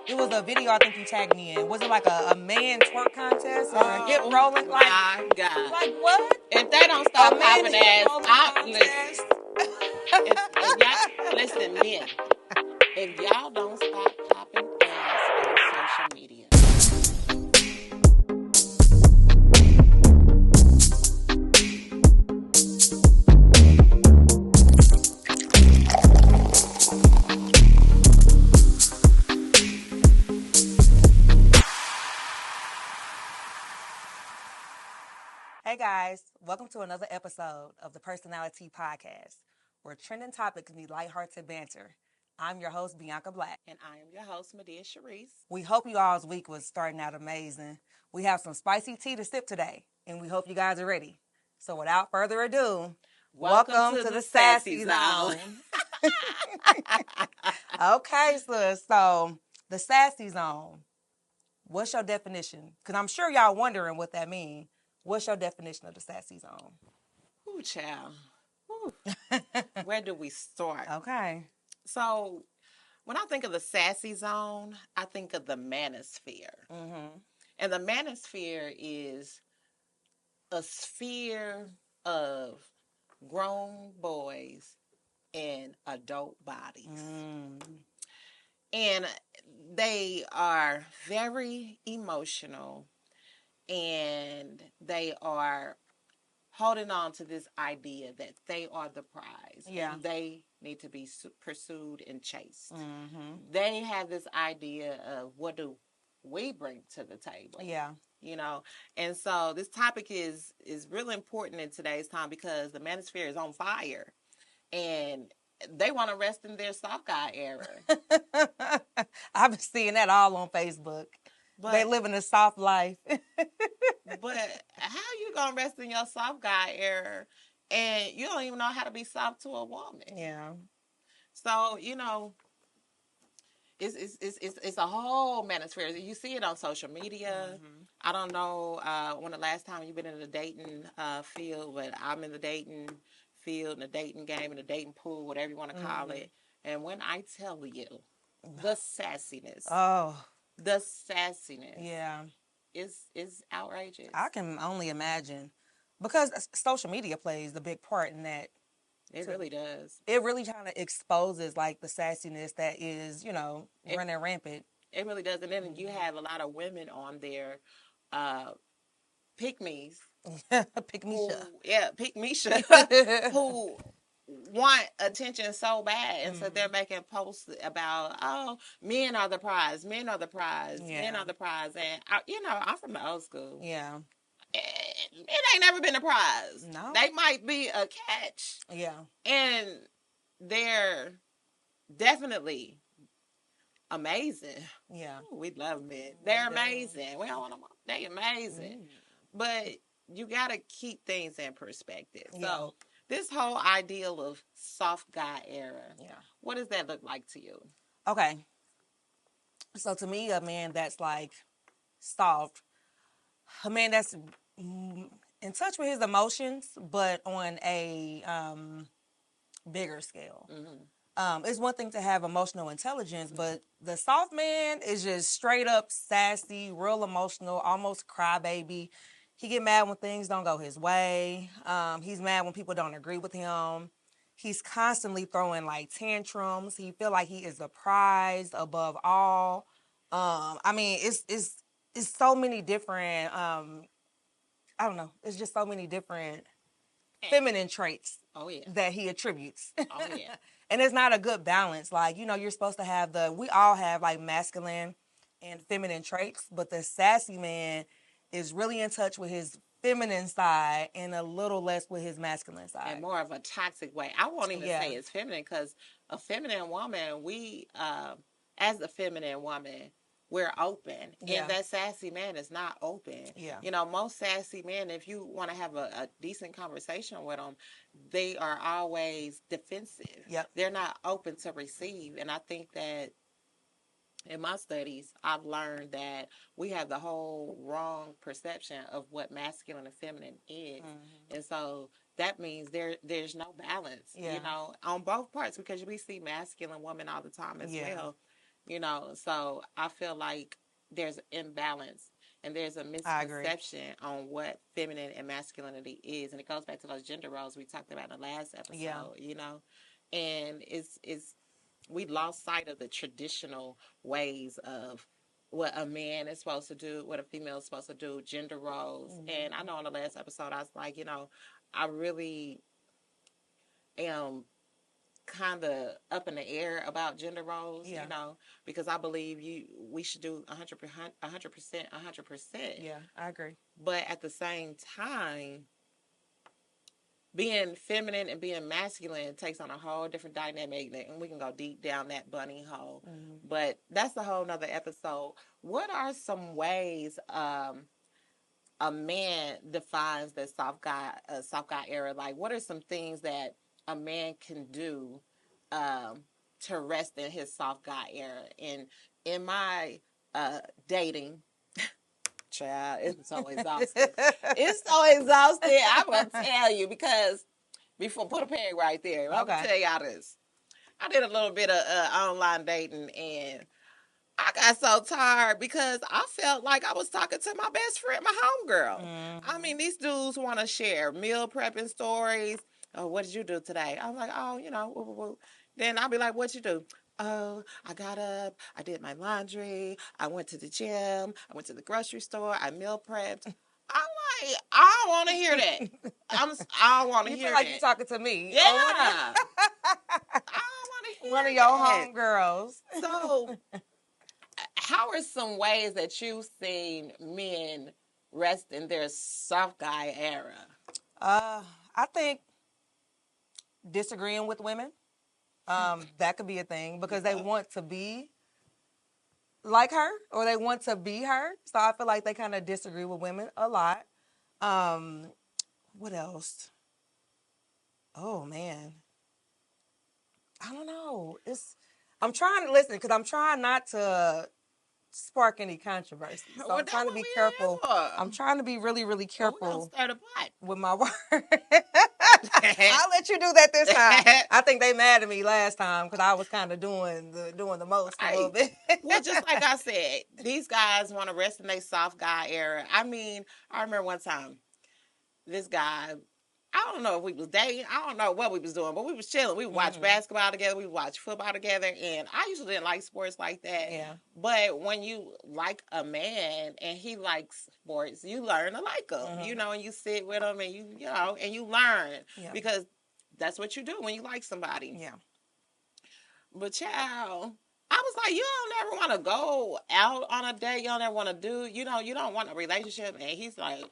It was a video I think you tagged me in. Was it like a man twerk contest or a hip Oh rolling? my God. Like what? If they don't A stop man popping hip ass, rolling I contest? listen. If y'all listen, men, if y'all don't stop popping ass on social media. Hey guys, welcome to another episode of the Personality Podcast, where trending topics can be lighthearted banter. I'm your host, Bianca Black. And I am your host, Medea Sharice. We hope you all's week was starting out amazing. We have some spicy tea to sip today, and we hope you guys are ready. So without further ado, welcome to the Sassy Zone. Okay, so the Sassy Zone. What's your definition? Because I'm sure y'all wondering what that means. What's your definition of the Sassy Zone? Ooh, child. Ooh. Where do we start? Okay. So, when I think of the sassy zone, I think of the manosphere. Mm-hmm. And the manosphere is a sphere of grown boys in adult bodies. And they are very emotional and they are holding on to this idea that they are the prize. Yeah. And they need to be pursued and chased. Mm-hmm. They have this idea of what do we bring to the table. Yeah. You know, and so this topic is really important in today's time because the manosphere is on fire and they want to rest in their soft guy era. I've been seeing that all on Facebook. But they living a soft life. But how you gonna rest in your soft guy era and you don't even know how to be soft to a woman? Yeah. So, you know, it's a whole manosphere. You see it on social media. Mm-hmm. I don't know when the last time you've been in the dating field, but I'm in the dating field, in the dating game, in the dating pool, whatever you want to call it. And when I tell you the sassiness, the sassiness, yeah, is outrageous. I can only imagine because social media plays a big part in that. It really does. It really kind of exposes like the sassiness that is, you know, running rampant. It really does. And then you have a lot of women on there, pick-me's. Pick-me-sha. Yeah, pick-me-sha. who want attention so bad. And so they're making posts about, oh, men are the prize. Men are the prize. Yeah. Men are the prize. And, I'm from the old school. Yeah. It ain't never been a prize. No. They might be a catch. Yeah. And they're definitely amazing. Yeah. Ooh, we love men. They're amazing. We don't want them. They're amazing. But you got to keep things in perspective. Yeah. So this whole ideal of soft guy era, what does that look like to you? Okay. So to me, a man that's like soft, a man that's in touch with his emotions, but on a bigger scale. Mm-hmm. It's one thing to have emotional intelligence, but the soft man is just straight up sassy, real emotional, almost crybaby. He get mad when things don't go his way. He's mad when people don't agree with him. He's constantly throwing like tantrums. He feel like he is the prize above all. I mean, it's so many different. I don't know. It's just so many different feminine traits. Oh yeah. That he attributes. Oh yeah. And it's not a good balance. Like, you know, you're supposed to have we all have like masculine and feminine traits, but the sassy man is really in touch with his feminine side and a little less with his masculine side. And more of a toxic way. I won't even say it's feminine because a feminine woman, we, as a feminine woman, we're open. Yeah. And that sassy man is not open. Yeah. You know, most sassy men, if you want to have a decent conversation with them, they are always defensive. Yep. They're not open to receive. And I think that in my studies, I've learned that we have the whole wrong perception of what masculine and feminine is. Mm-hmm. And so that means there's no balance, you know, on both parts because we see masculine women all the time as well. So I feel like there's an imbalance and there's a misconception on what feminine and masculinity is, and it goes back to those gender roles we talked about in the last episode. And it's we lost sight of the traditional ways of what a man is supposed to do, what a female is supposed to do, gender roles. And I know on the last episode I was like, I really am kind of up in the air about gender roles, because I believe we should do 100%, 100%. Yeah, I agree. But at the same time, being feminine and being masculine takes on a whole different dynamic, and we can go deep down that bunny hole. But that's a whole nother episode. What are some ways a man defines the soft guy era? Like, what are some things that a man can do to rest in his soft guy era? And in my dating, child, it's so exhausting. It's so exhausting. I'm gonna tell you, because before, put a peg right there. I'm gonna tell y'all this. I did a little bit of online dating, and I got so tired because I felt like I was talking to my best friend, my homegirl. I mean, these dudes want to share meal prepping stories. Oh, what did you do today? I was like, oh, woo, woo, woo. Then I'll be like, what'd you do? Oh, I got up, I did my laundry, I went to the gym, I went to the grocery store, I meal prepped. I'm like, I don't want to hear that. I don't want to hear that. You feel like you're talking to me. Yeah. I don't want to hear one of your homegirls. So, how are some ways that you've seen men rest in their soft guy era? I think disagreeing with women. That could be a thing, because they want to be like her, or they want to be her. So I feel like they kind of disagree with women a lot. What else? Oh man, I don't know. I'm trying to listen, because I'm trying not to spark any controversy. So I'm trying to be careful. I'm trying to be really, really careful with my words. I'll let you do that this time. I think they mad at me last time because I was kind of doing the most a little bit. Well, just like I said, these guys want to rest in their soft guy era. I mean, I remember one time, this guy, I don't know if we was dating, I don't know what we was doing, but we was chilling. We would watch basketball together, we would watch football together, and I usually didn't like sports like that. Yeah. But when you like a man and he likes sports, you learn to like him, and you sit with him and and you learn, because that's what you do when you like somebody. Yeah. But child, I was like, you don't ever want to go out on a date. You don't ever want to do, you don't want a relationship. And he's like,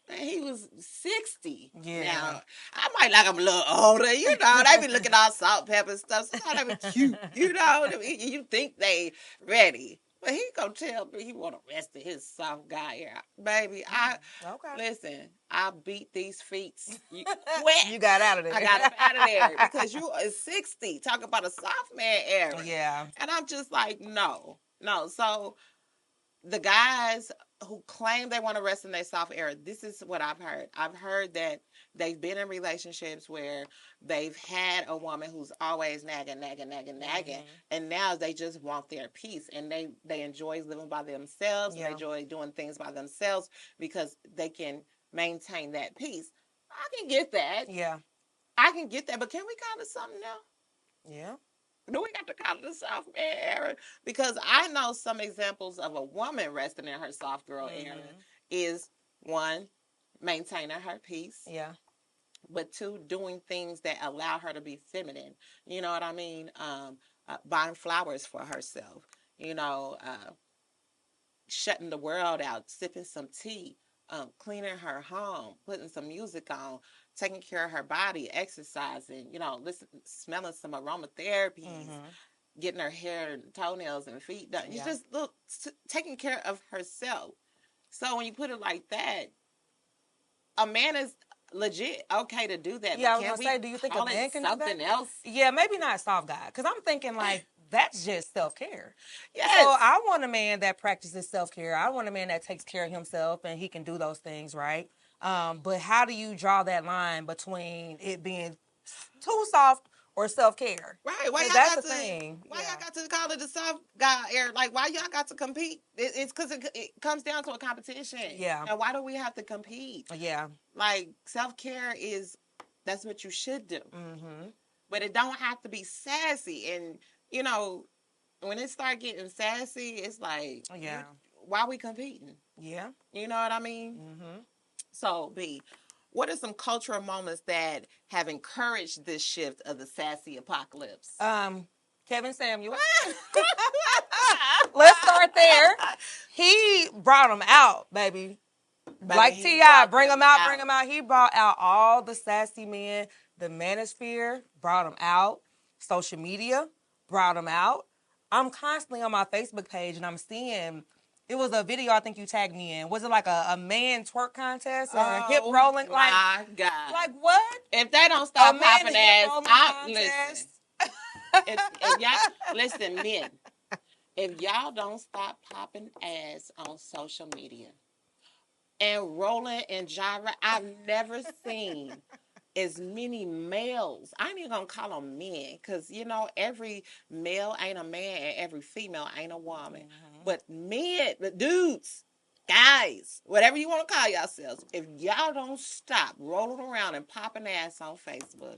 man, he was 60. Yeah. Now, I might like him a little older. They be looking all salt, pepper stuff. Sometimes they be cute. You think they ready. But he gonna tell me he want to rest in his soft guy here. Baby, listen, I beat these feet. You got out of there. I got up out of there because you are 60. Talk about a soft man era. Yeah. And I'm just like, no. So the guys who claim they want to rest in their soft era, this is what I've heard. I've heard that they've been in relationships where they've had a woman who's always nagging, and now they just want their peace, and they enjoy living by themselves. Yeah. They enjoy doing things by themselves because they can maintain that peace. I can get that. Yeah. I can get that, but can we call it something now? Yeah. Do we got to call it the soft man era? Because I know some examples of a woman resting in her soft girl era is, one, maintaining her peace. Yeah. But two, doing things that allow her to be feminine. You know what I mean? Buying flowers for herself. Shutting the world out, sipping some tea, cleaning her home, putting some music on, taking care of her body, exercising, smelling some aromatherapies, getting her hair and toenails and feet done. You just taking care of herself. So when you put it like that, a man is legit okay to do that. Yeah, I was going to say, do you think a man can do that? Something else? Yeah, maybe not soft guy, because I'm thinking like, that's just self-care. Yes. So I want a man that practices self-care. I want a man that takes care of himself and he can do those things, right? But how do you draw that line between it being too soft or self-care. Right. Why y'all that's got the thing. Why y'all got to call it the soft guy era? Like, why y'all got to compete? It's because it comes down to a competition. Yeah. And why do we have to compete? Yeah. Like, self-care that's what you should do. Mm-hmm. But it don't have to be sassy. And, you know, when it start getting sassy, it's like, yeah, why are we competing? Yeah. You know what I mean? Mm-hmm. So, B, what are some cultural moments that have encouraged this shift of the sassy apocalypse? Kevin Samuel. Let's start there. He brought them out, baby. Like T.I., bring them out, bring them out. He brought out all the sassy men. The manosphere brought them out. Social media brought them out. I'm constantly on my Facebook page and I'm seeing, it was a video I think you tagged me in. Was it like a man twerk contest or a hip rolling? My God. Like what? If they don't stop popping ass, listen. if y'all, listen, men. If y'all don't stop popping ass on social media and rolling and gyrating, I've never seen as many males. I ain't even gonna call them men, because you know every male ain't a man and every female ain't a woman. Mm-hmm. But men, the dudes, guys, whatever you want to call yourselves, if y'all don't stop rolling around and popping ass on Facebook,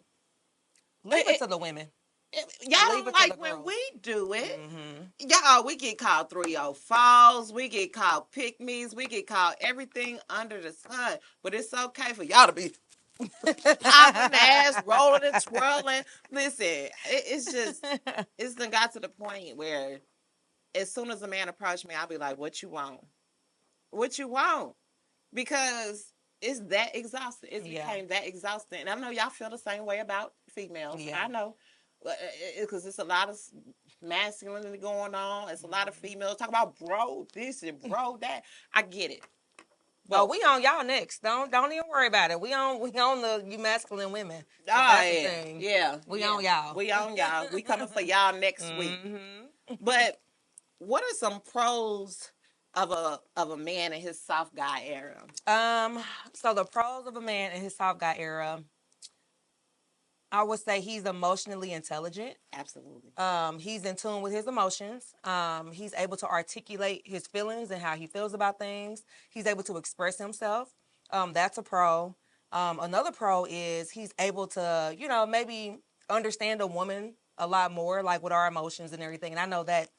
leave it to the women. Y'all don't like when we do it. Mm-hmm. Y'all, we get called 304s, we get called pick-me's, we get called everything under the sun. But it's okay for y'all to be popping ass, rolling and twirling. Listen, it's done got to the point where as soon as a man approached me, I'll be like, what you want? What you want? Because it's that exhausting. It became that exhausting. And I know y'all feel the same way about females. Yeah. I know. Because it's a lot of masculinity going on. It's a lot of females talking about bro this and bro that. I get it. But we on y'all next. Don't even worry about it. We on the you masculine women. That's the thing. Yeah. We on y'all. We on y'all. We coming for y'all next week. But what are some pros of a man in his soft guy era? So the pros of a man in his soft guy era, I would say he's emotionally intelligent. Absolutely. He's in tune with his emotions. He's able to articulate his feelings and how he feels about things. He's able to express himself. That's a pro. Another pro is he's able to, maybe understand a woman a lot more, like with our emotions and everything. And I know that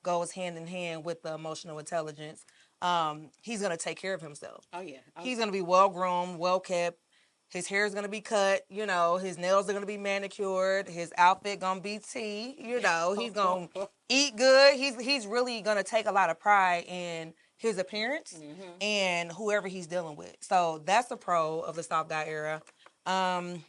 goes hand in hand with the emotional intelligence. He's going to take care of himself. Oh, yeah. He's going to be well-groomed, well-kept. His hair is going to be cut, his nails are going to be manicured, his outfit going to be tea, he's going to eat good. He's really going to take a lot of pride in his appearance and whoever he's dealing with. So that's a pro of the soft guy era. And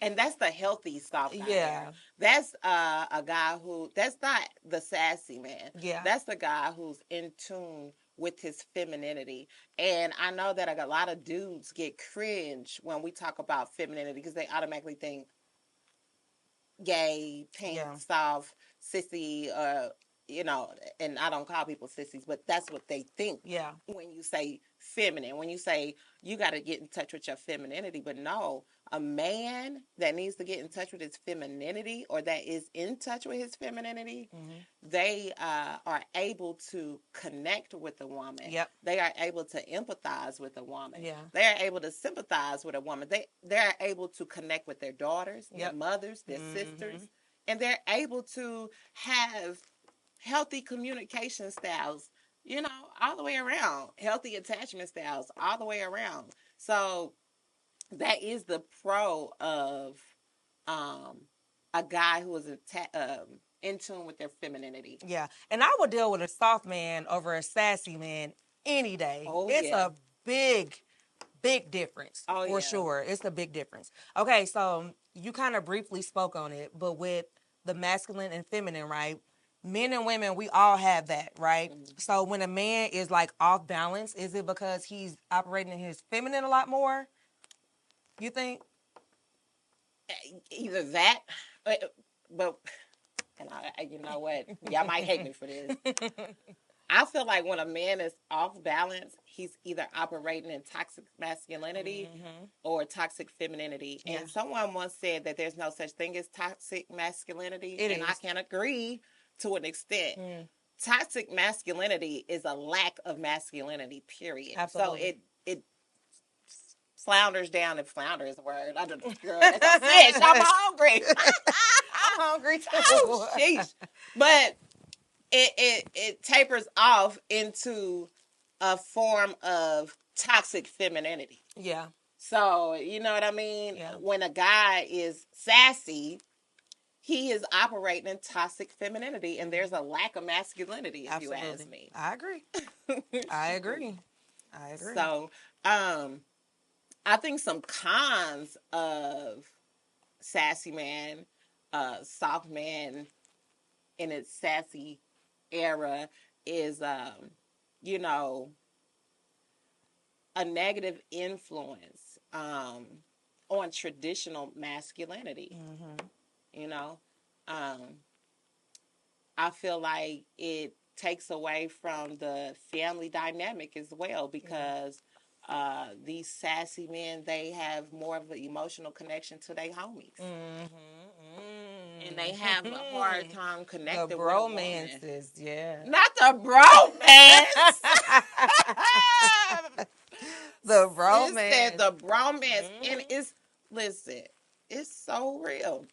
that's the healthy soft guy era. That's a guy that's not the sassy man. Yeah. That's the guy who's in tune with his femininity. And I know that a lot of dudes get cringe when we talk about femininity because they automatically think gay, pink, soft, sissy, and I don't call people sissies, but that's what they think. Yeah. When you say feminine, when you say you got to get in touch with your femininity, but no, a man that needs to get in touch with his femininity or that is in touch with his femininity, they are able to connect with a woman. Yep. They are able to empathize with a woman. Yeah. They are able to sympathize with a woman. They're able to connect with their daughters, their mothers, their sisters, and they're able to have healthy communication styles, all the way around. Healthy attachment styles all the way around. So that is the pro of a guy who is in tune with their femininity. Yeah. And I would deal with a soft man over a sassy man any day. Oh, it's a big difference. Oh, for sure. It's a big difference. Okay, so you kind of briefly spoke on it, but with the masculine and feminine, right? Men and women, we all have that, right? Mm-hmm. So when a man is like off balance, is it because he's operating in his feminine a lot more? You think? Either that, but and you know what? Y'all might hate me for this. I feel like when a man is off balance, he's either operating in toxic masculinity or toxic femininity. Yeah. And someone once said that there's no such thing as toxic masculinity, I can agree to an extent. Toxic masculinity is a lack of masculinity, period. Absolutely. So it flounders down, and flounder is a word. I don't know. That's a fish. I'm hungry. I'm hungry too. Oh, sheesh. But it tapers off into a form of toxic femininity. Yeah. So, you know what I mean? Yeah. When a guy is sassy, he is operating in toxic femininity, and there's a lack of masculinity, if Absolutely. You ask me. I agree. I agree. So, I think some cons of Sassy Man, Soft Man in its sassy era is, you know, a negative influence on traditional masculinity. You know, I feel like it takes away from the family dynamic as well, because these sassy men, they have more of an emotional connection to their homies. And they have a hard time connecting with bromances, yeah. Not the bromance. The bromance. Said the bromance. And listen, it's so real.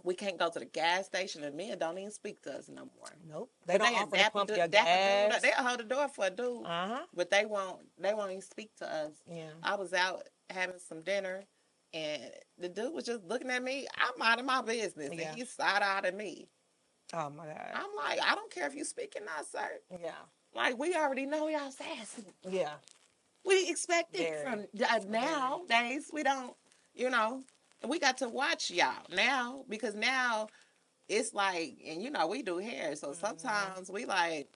We can't go to the gas station, and men don't even speak to us no more. Nope. They don't offer to pump your gas. They'll hold the door for a dude. But they won't even speak to us. Yeah. I was out having some dinner, and the dude was just looking at me. I'm out of my business. Yeah. And he side-eyed at me. Oh, my God. I'm like, I don't care if you speak or not, sir. Yeah. Like, we already know y'all sassy. Yeah. We expect it from nowadays. We don't, you know. We got to watch y'all now, because now it's like, and you know, we do hair. So sometimes we like.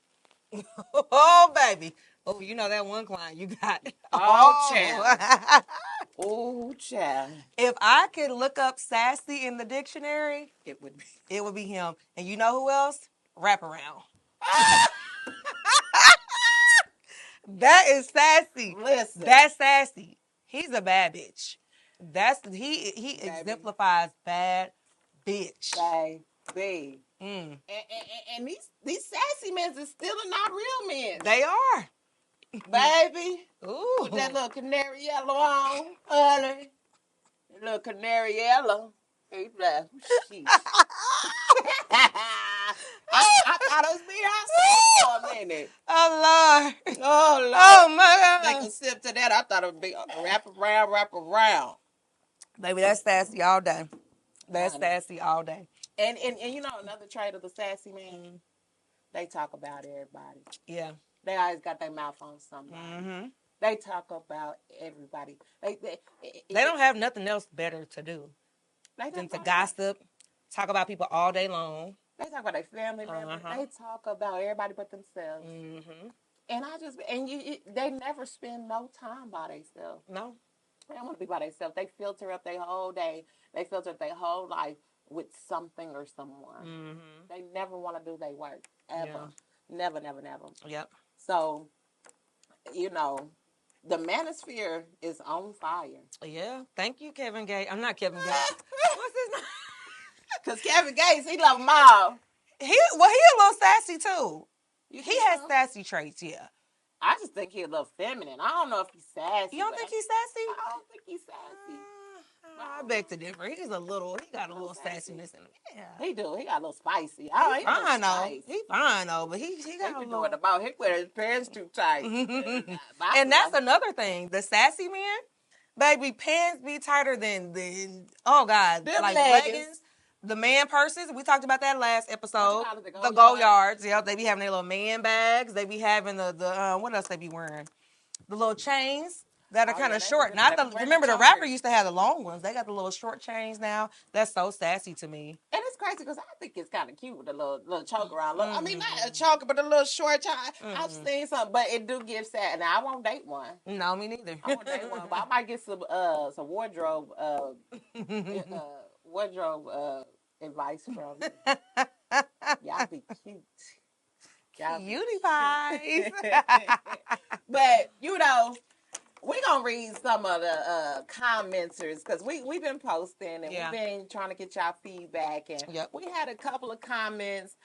Oh, baby. Oh, you know that one client you got. Oh, child. Oh, child. If I could look up sassy in the dictionary, it would be him. And you know who else? Wraparound. That is sassy. Listen. That's sassy. He's a bad bitch. He exemplifies bad bitch. Baby. And these sassy men are still not real men. They are. Baby. Ooh. With that little canary yellow on, honey. That little canary yellow. He's like, sheesh. I thought it was Beyonce for a minute. Oh, Lord. Oh, Lord. Oh, my God. Take a sip to that. I thought it would be wrap around. Baby, that's sassy all day. That's sassy all day. And you know, another trait of the sassy man, they talk about everybody. Yeah. They always got their mouth on somebody. They talk about everybody. They don't have nothing else better to do than to gossip, talk about people all day long. They talk about their family members. They talk about everybody but themselves. And they never spend no time by themselves. No. They don't want to be by themselves. They filter up their whole day. They filter up their whole life with something or someone. They never want to do their work, ever. Yeah. Never. Yep. So, you know, the manosphere is on fire. Yeah. Thank you, Kevin Gates. I'm not Kevin Gates. What's his name? Because Kevin Gates, he love them all. He a little sassy, too. He has sassy traits, yeah. I just think he's a little feminine. I don't know if he's sassy. You don't think he's sassy? I don't think he's sassy. I beg to differ. He got a little sassiness in him. Yeah. He do. He got a little spicy. He fine though, but he got a little. About he wear his pants too tight. And that's another thing. The sassy man, baby, pants be tighter than oh God, them like leggings. The man purses, we talked about that last episode. The go yards, yeah, they be having their little man bags. They be having the what else they be wearing? The little chains that are kind of short. Remember the rapper used to have the long ones. They got the little short chains now. That's so sassy to me. And it's crazy because I think it's kind of cute with the little choke around. I mean, not a choker, but a little short chain. I've seen something, but it do give sad. Now I won't date one. No, me neither. I won't date one, but I might get some wardrobe advice from you. Y'all be cute. Cutie pies. But, we're going to read some of the commenters because we've been posting and we've been trying to get y'all feedback. And we had a couple of comments,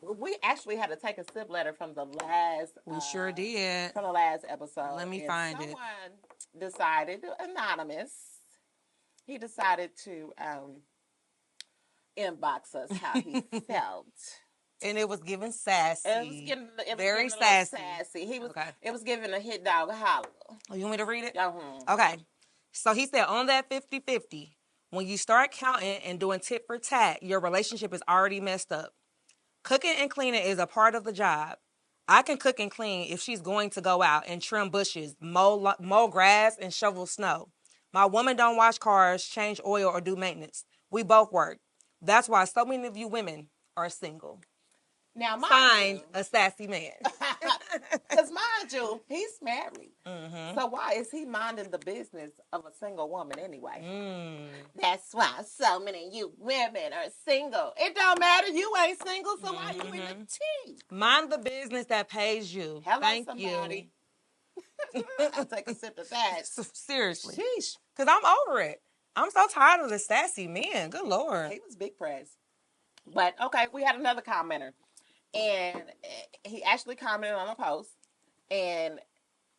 we actually had to take a sip letter from the last. We sure did. From the last episode. Let me find it. Someone decided, anonymous, he decided to inbox us how he felt. And it was giving sassy. It was very sassy. It was giving a hit dog a holler. Oh, you want me to read it? Uh-huh. Okay. So he said, on that 50-50, when you start counting and doing tit for tat, your relationship is already messed up. Cooking and cleaning is a part of the job. I can cook and clean if she's going to go out and trim bushes, mow grass, and shovel snow. My woman don't wash cars, change oil, or do maintenance. We both work. That's why so many of you women are single. Now, signed a sassy man. Because mind you, he's married. Mm-hmm. So why is he minding the business of a single woman anyway? That's why so many of you women are single. It don't matter. You ain't single, so why you in the tea? Mind the business that pays you. Hello, Thank somebody. You. Take a sip of that. Seriously. Sheesh. Because I'm over it. I'm so tired of the sassy men. Good Lord. He was big press. But, okay, we had another commenter. And he actually commented on a post. And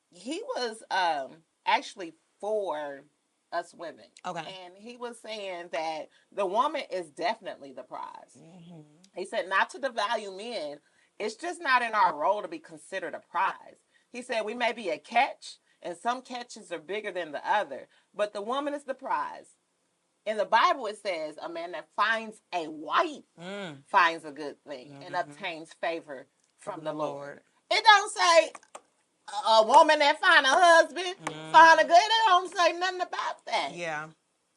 he was actually for us women. Okay. And he was saying that the woman is definitely the prize. Mm-hmm. He said not to devalue men. It's just not in our role to be considered a prize. He said we may be a catch, and some catches are bigger than the other. But the woman is the prize. In the Bible, it says a man that finds a wife finds a good thing and obtains favor from the Lord. It don't say a woman that find a husband find a good. It don't say nothing about that. Yeah.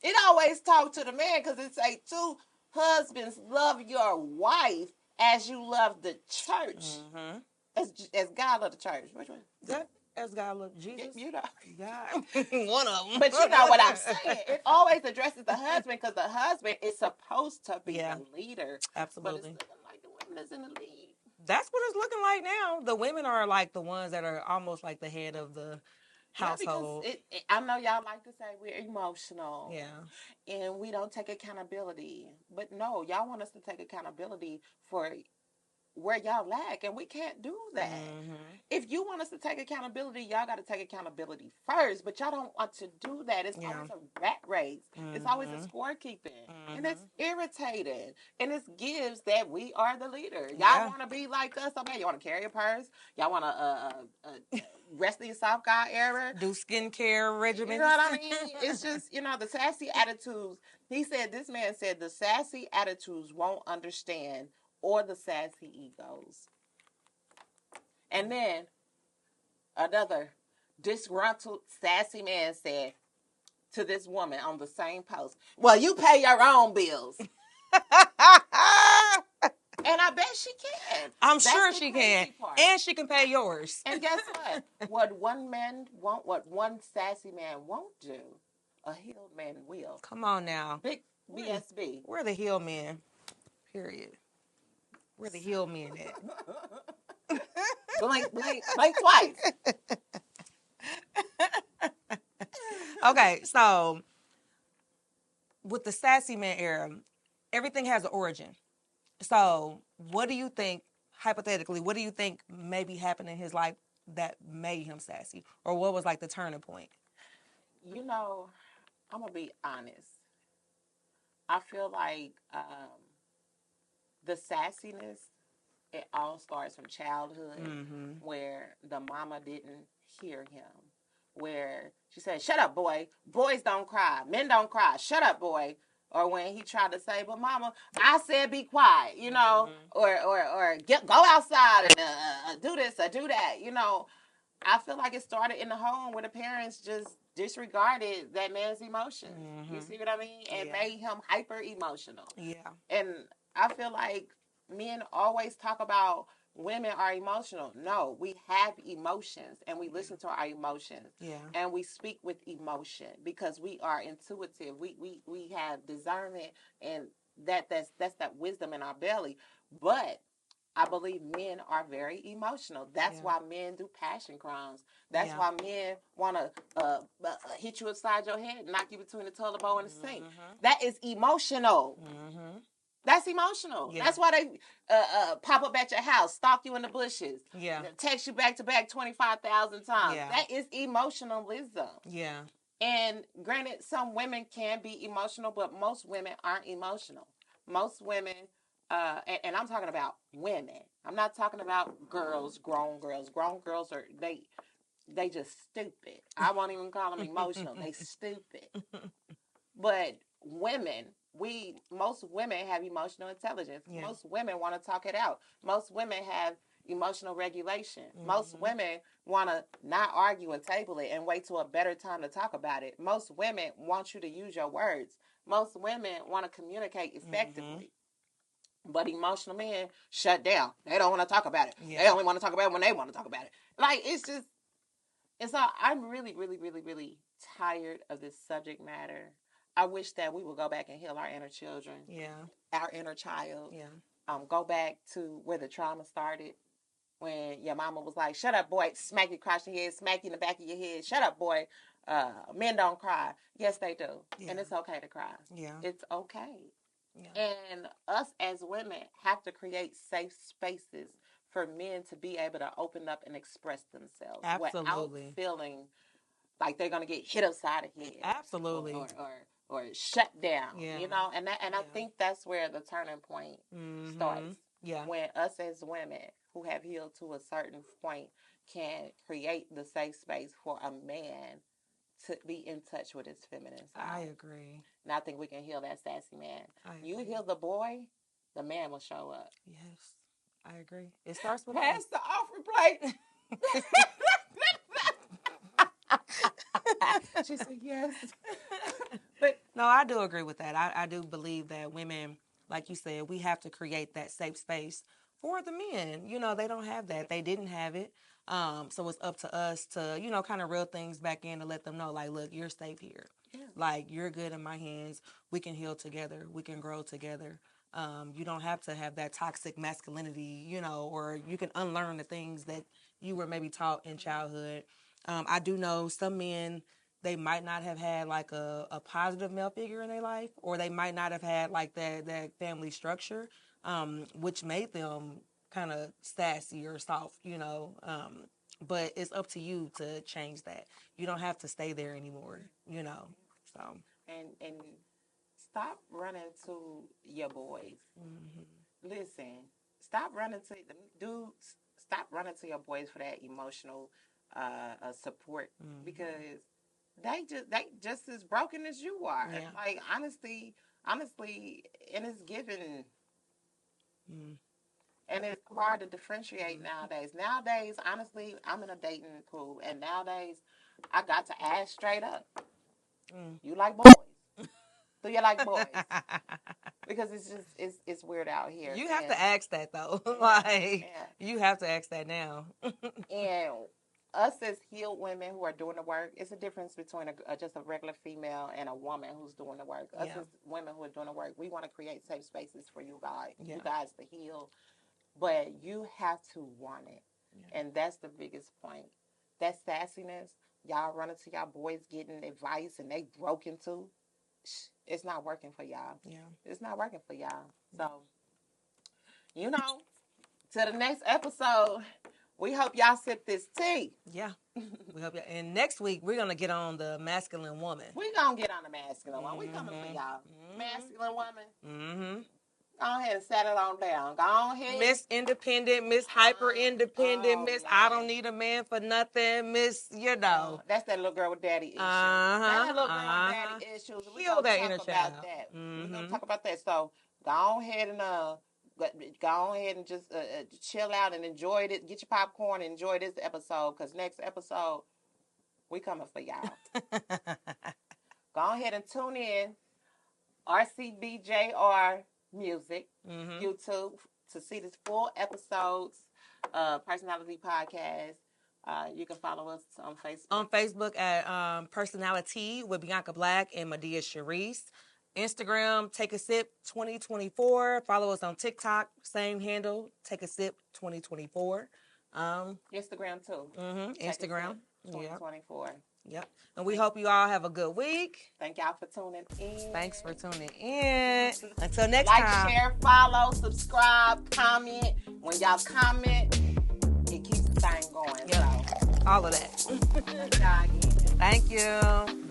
It always talk to the man because it say two husbands love your wife as you love the church. As God love the church. Which one? As God loves Jesus. You know. God. One of them. But you know what I'm saying. It always addresses the husband because the husband is supposed to be the leader. Absolutely. But it's looking like the women is in the lead. That's what it's looking like now. The women are like the ones that are almost like the head of the household. I know y'all like to say we're emotional. Yeah. And we don't take accountability. But no, y'all want us to take accountability for where y'all lack, and we can't do that. If you want us to take accountability, y'all got to take accountability first, but y'all don't want to do that. It's always a rat race. It's always a scorekeeping, and it's irritating, and it gives that we are the leader. Y'all want to be like us? Okay, you want to carry a purse? Y'all want to rest in your soft guy era? Do skincare regimens? You know what I mean? It's just, the sassy attitudes. This man said the sassy attitudes won't understand or the sassy egos. And then another disgruntled sassy man said to this woman on the same post, well, you pay your own bills. And I bet she can. I'm sure she can. Part. And she can pay yours. And guess what? What one sassy man won't do, a healed man will. Come on now. Big BSB. We're the healed men. Period. Where the heel men at? blink twice. Okay, so with the sassy man era, everything has an origin. So what do you think, hypothetically, what do you think maybe happened in his life that made him sassy? Or what was like the turning point? I'm going to be honest. I feel like the sassiness, it all starts from childhood, where the mama didn't hear him, where she said, shut up, boy. Boys don't cry. Men don't cry. Shut up, boy. Or when he tried to say, but mama, I said be quiet, or go outside and do this or do that. I feel like it started in the home where the parents just disregarded that man's emotions. You see what I mean? And made him hyper emotional. Yeah. And I feel like men always talk about women are emotional. No, we have emotions and we listen to our emotions. Yeah. And we speak with emotion because we are intuitive. We have discernment, and that's that wisdom in our belly. But I believe men are very emotional. That's why men do passion crimes. That's why men want to hit you upside your head, knock you between the toilet bowl and the sink. That is emotional. That's emotional. That's why they pop up at your house, stalk you in the bushes, text you back to back 25,000 times. That is emotionalism. And granted, some women can be emotional, but most women aren't emotional. Most women, and I'm talking about women. I'm not talking about girls, grown girls. Grown girls are they just stupid. I won't even call them emotional. They stupid. But women, most women have emotional intelligence. Most women want to talk it out. Most women have emotional regulation. Most women want to not argue and table it and wait till a better time to talk about it. Most women want you to use your words. Most women want to communicate effectively. But emotional men shut down. They don't want to talk about it. They only want to talk about it when they want to talk about it. Like, it's just, and so I'm really, really, really, really tired of this subject matter. I wish that we would go back and heal our inner children. Our inner child. Go back to where the trauma started. When your mama was like, shut up, boy, smack you across your head, smack you in the back of your head, shut up, boy. Men don't cry. Yes, they do. And it's okay to cry. It's okay. And us as women have to create safe spaces for men to be able to open up and express themselves. Absolutely. Without feeling like they're going to get hit upside the head. Absolutely. Or shut down. You know, and I think that's where the turning point starts. When us as women who have healed to a certain point can create the safe space for a man to be in touch with his feminine side. I agree. And I think we can heal that sassy man. You heal the boy, the man will show up. Yes, I agree. It starts with pass the offering plate. She said yes. But no, I do agree with that. I do believe that women, like you said, we have to create that safe space for the men. You know, they don't have that. They didn't have it. So it's up to us to, you know, kind of reel things back in to let them know, like, look, you're safe here. Like, you're good in my hands. We can heal together. We can grow together. You don't have to have that toxic masculinity, you know, or you can unlearn the things that you were maybe taught in childhood. I do know some men, they might not have had like a positive male figure in their life, or they might not have had like that family structure, which made them kind of sassy or soft, you know. But it's up to you to change that. You don't have to stay there anymore, you know. So and stop running to your boys. Listen, stop running to dudes. Stop running to your boys for that emotional support because they just as broken as you are. Like honestly, and it's given. And it's hard to differentiate nowadays. Nowadays, honestly, I'm in a dating pool, and nowadays, I got to ask straight up. You like boys? Do you like boys? Because it's just it's weird out here. You have to ask that though. You have to ask that now. And us as healed women who are doing the work, it's a difference between just a regular female and a woman who's doing the work. Us as women who are doing the work, we want to create safe spaces for you guys to heal. But you have to want it. And that's the biggest point. That sassiness, y'all running to y'all boys getting advice and they broken too. It's not working for y'all. It's not working for y'all. So, you know, to the next episode, we hope y'all sip this tea. We hope y'all. And next week, we're going to get on the masculine woman. We're going to get on the masculine one. We coming for y'all. Masculine woman. Go ahead and set it on down. Go ahead. Miss Independent, Miss Hyper Independent, Miss I don't need a man for nothing, Miss, you know. That's that little girl with daddy issues. That little girl with daddy issues. Heal that inner child. We're going to talk about that. So go ahead and just chill out and enjoy it. Get your popcorn and enjoy this episode because next episode, we coming for y'all. Go ahead and tune in. RCBJR Music, YouTube, to see this full episodes, Personality Podcast. You can follow us on Facebook. On Facebook at Personality with Bianca Black and Medea Sharice. Instagram, Take a Sip 2024. Follow us on TikTok, same handle, Take a Sip 2024. Instagram too. Instagram. 2024. Yep. And we hope you all have a good week. Thank y'all for tuning in. Thanks for tuning in. Until next time. Like, share, follow, subscribe, comment. When y'all comment, it keeps the thing going. Yep. So. All of that. Thank y'all again. Thank you.